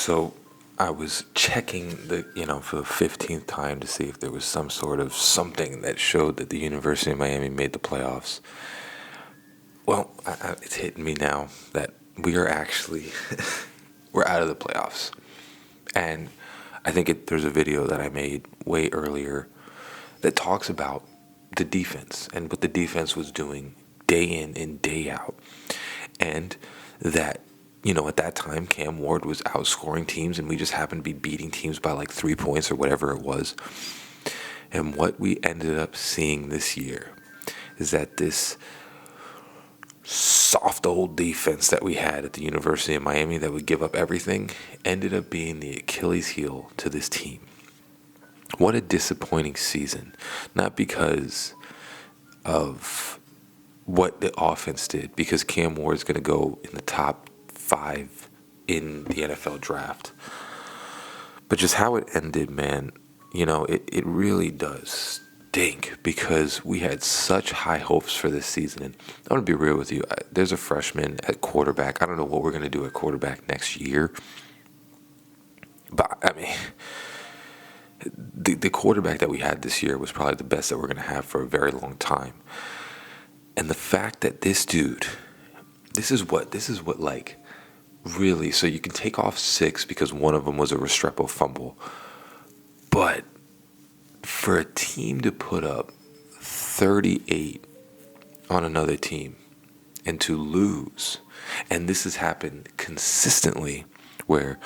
So I was checking for the 15th time to see if there was some sort of something that showed that the University of Miami made the playoffs. Well, it's hitting me now that we are actually we're out of the playoffs. And I think there's a video that I made way earlier that talks about the defense and what the defense was doing day in and day out. And that, at that time, Cam Ward was outscoring teams and we just happened to be beating teams by like 3 points or whatever it was. And what we ended up seeing this year is that this soft old defense that we had at the University of Miami that would give up everything ended up being the Achilles heel to this team. What a disappointing season. Not because of what the offense did, because Cam Ward is going to go in the top 5 in the NFL draft, but just how it ended, man. It really does stink because we had such high hopes for this season. And I want to be real with you. There's a freshman at quarterback. I don't know what we're going to do at quarterback next year, but I mean, the quarterback that we had this year was probably the best that we're going to have for a very long time. And the fact that this dude, this is what like really, so you can take off 6 because one of them was a Restrepo fumble. But for a team to put up 38 on another team and to lose, and this has happened consistently where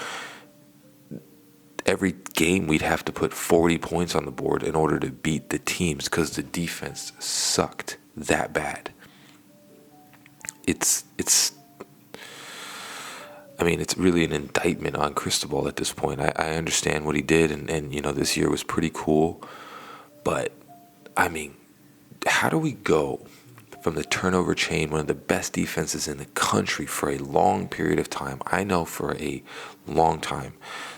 every game we'd have to put 40 points on the board in order to beat the teams because the defense sucked that bad. It's really an indictment on Cristobal at this point. I understand what he did, and this year was pretty cool. But, how do we go from the turnover chain, one of the best defenses in the country for a long period of time? I know for a long time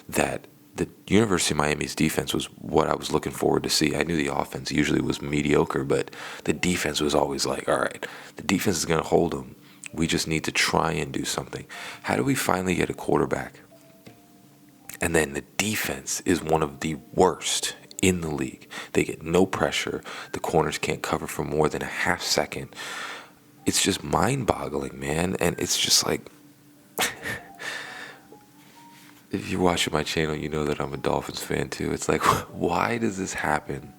that the University of Miami's defense was what I was looking forward to see. I knew the offense usually was mediocre, but the defense was always like, all right, the defense is going to hold them. We just need to try and do something. How do we finally get a quarterback? And then the defense is one of the worst in the league. They get no pressure. The corners can't cover for more than a half second. It's just mind-boggling, man. And it's just like, if you're watching my channel, you know that I'm a Dolphins fan too. It's like, why does this happen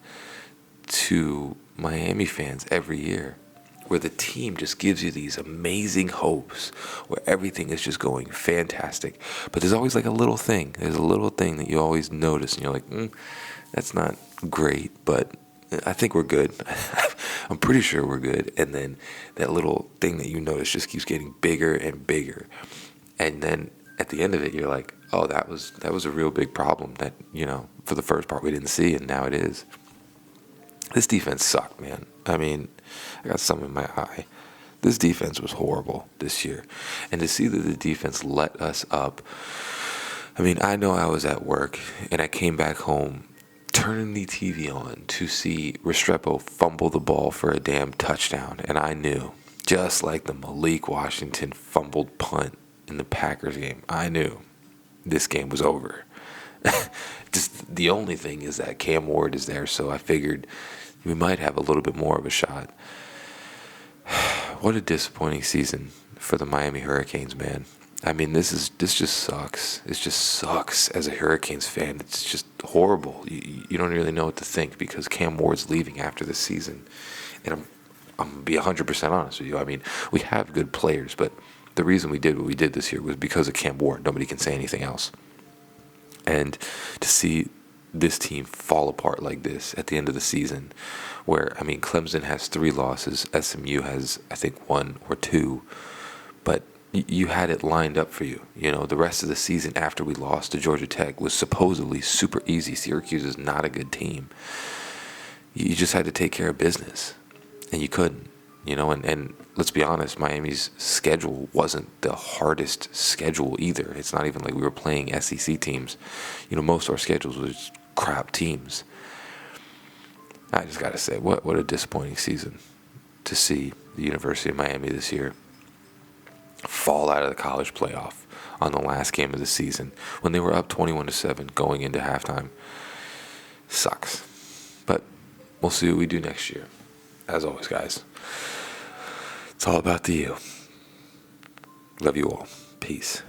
to Miami fans every year? Where the team just gives you these amazing hopes, where everything is just going fantastic. But there's always like a little thing. There's a little thing that you always notice, and you're like, that's not great, but I think we're good. I'm pretty sure we're good. And then that little thing that you notice just keeps getting bigger and bigger. And then at the end of it, you're like, oh, that was a real big problem that, for the first part we didn't see, and now it is. This defense sucked, man. I got some in my eye. This defense was horrible this year. And to see that the defense let us up, I know I was at work and I came back home turning the TV on to see Restrepo fumble the ball for a damn touchdown. And I knew, just like the Malik Washington fumbled punt in the Packers game, I knew this game was over. Just the only thing is that Cam Ward is there, so I figured we might have a little bit more of a shot. What a disappointing season for the Miami Hurricanes, man. This just sucks. It just sucks as a Hurricanes fan. It's just horrible. You don't really know what to think because Cam Ward's leaving after this season. And I'm going to be 100% honest with you. We have good players, but the reason we did what we did this year was because of Cam Ward. Nobody can say anything else. And to see this team fall apart like this at the end of the season, where, Clemson has 3 losses, SMU has, I think, 1 or 2, but you had it lined up for you. The rest of the season after we lost to Georgia Tech was supposedly super easy. Syracuse is not a good team. You just had to take care of business, and you couldn't. And let's be honest, Miami's schedule wasn't the hardest schedule either. It's not even like we were playing SEC teams. Most of our schedules was crap teams. I just got to say, what a disappointing season to see the University of Miami this year fall out of the college playoff on the last game of the season when they were up 21-7 going into halftime. Sucks. But we'll see what we do next year. As always, guys, it's all about the you. Love you all. Peace.